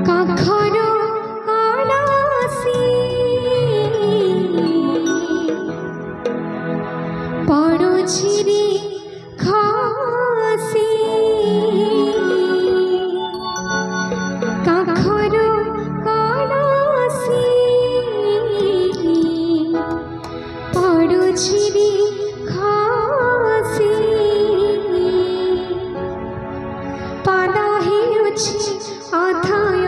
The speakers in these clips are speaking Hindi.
কাখর আলাসি পড়ছিরে খাসি কাখর আলাসি পড়ছিরে খাসি পাদা হেউছি অথয়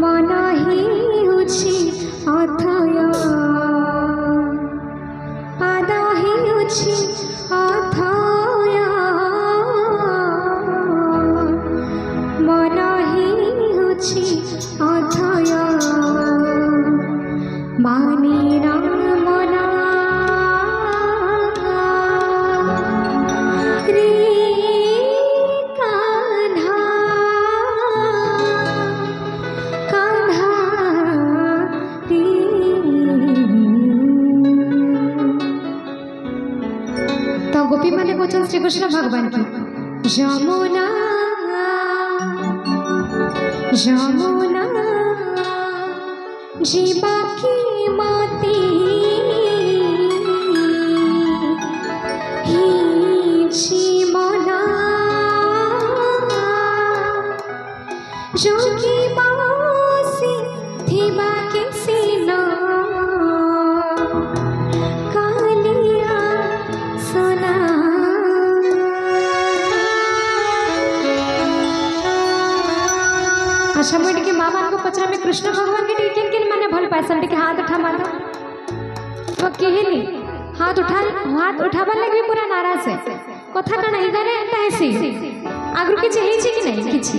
মন হেউছি অথয় পাদা হেউছি অথয় মন হেউছি অথয় মানে না মনা রে কাन्हा कान्हा रे। तो गोपी माने बोचन श्री कृष्ण भगवान की यमुना यमुना जीवा की माती ही जीवना जोगी बासी थीबा के सीना कालिया सोना। अच्छा मैं के माँ बाप को पचरा में कृष्ण भगवान के टीकिन के माने भल पैसा के हाथ उठा माता तो कहली हाथ उठावा लगे पूरा नाराज है कथा कण इधर एंता हेसी आगु किछि हेछि कि नहीं किछि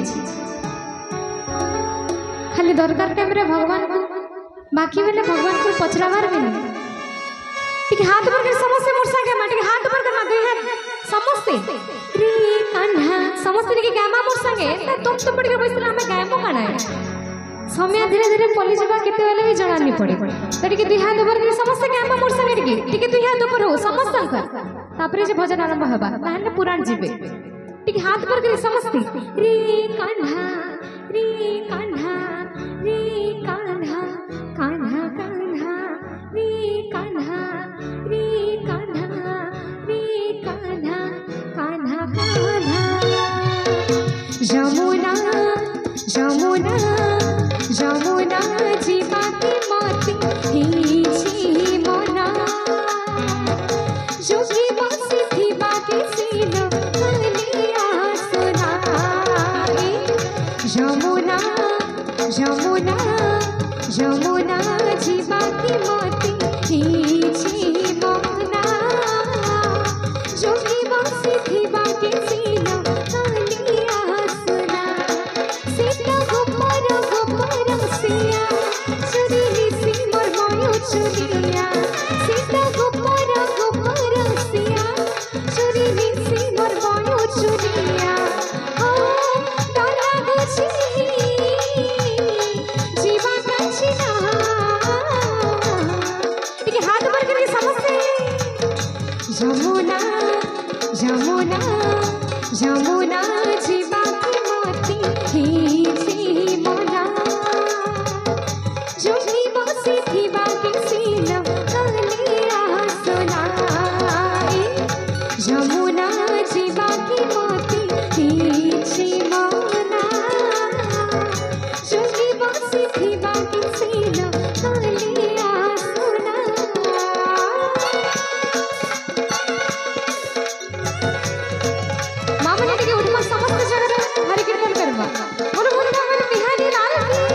खाली दरकार टाइम रे भगवान को बाकी बेले भगवान को पचरावार भी नहीं ठीक हाथ पर के समस्त मोर संगे माटी हाथ पर के दुई हाथ समस्त रे कान्हा समस्त के गामा मोर संगे तुम तो पड़ के बैसला हमें गायमो काना है समय धीरे धीरे पली जबा केते बेले भी जणा नहीं पड़े तड़ी के दुई हाथ पर के समस्त गामा मोर संगे ठीक दुई हाथ ऊपर हो समस्त तापरे जे भजन आरंभ होबा ताहले पुराण जीवे ठीक हाथ पर के समस्त रे कान्हा रे कान्हा रे कान्हा कान्हा कान्हा रे कान्हा रे कान्हा रे कान्हा कान्हा कान्हा। यमुना यमुना यमुना जीवा की मोती ही जीवना जोगी बसी थी बाकी सीना कालिया सोना। यमुना यमुना यमुना जीवा की मोती ही जीवना जोगी बसी थी बाकी सीना कालिया सोना। सीता गोपर सिया चुरी सी मोर मायो चुरिया सीता गोपर सिया चुरी सी मोर मायो चुरिया यमुना यमुना यमुना जीवा की मोती ही जीवना जोगी बसी थी बाकी सीना कालिया सोना। यमुना जीवा की मोती ही जीवना जोगी बसी थी बाकी सीना कालिया सोना। समस्त जगह हरि कीर्तन करवा मोर वृंदावन बिहारी लाल की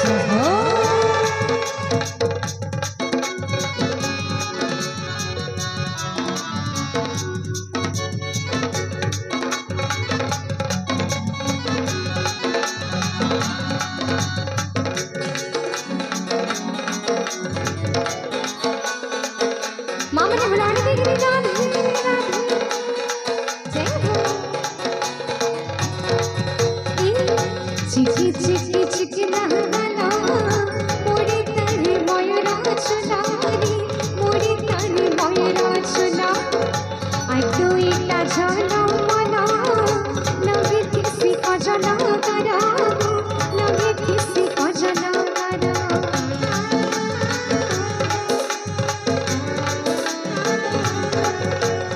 जय हो। मामा ने बुलाने के लिए राधे जय हो। चिकी चिकी चिकी नहना मोरे तने मयूरा चुनारी मोरे तने मयूरा चुना आई तो इटा जानो मना लगे किसी कजल करा लगे किसी कजल करा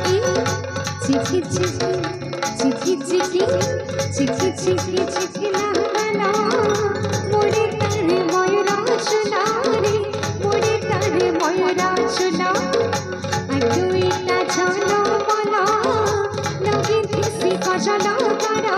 चिकी चिकी चिकी चिकी चिकी चिकी चिकी लहला मुड़े तारे मयूरा चुला रे मुड़े तारे मयूरा चुला अगुईटा झलो मला लगे किसी कजल करा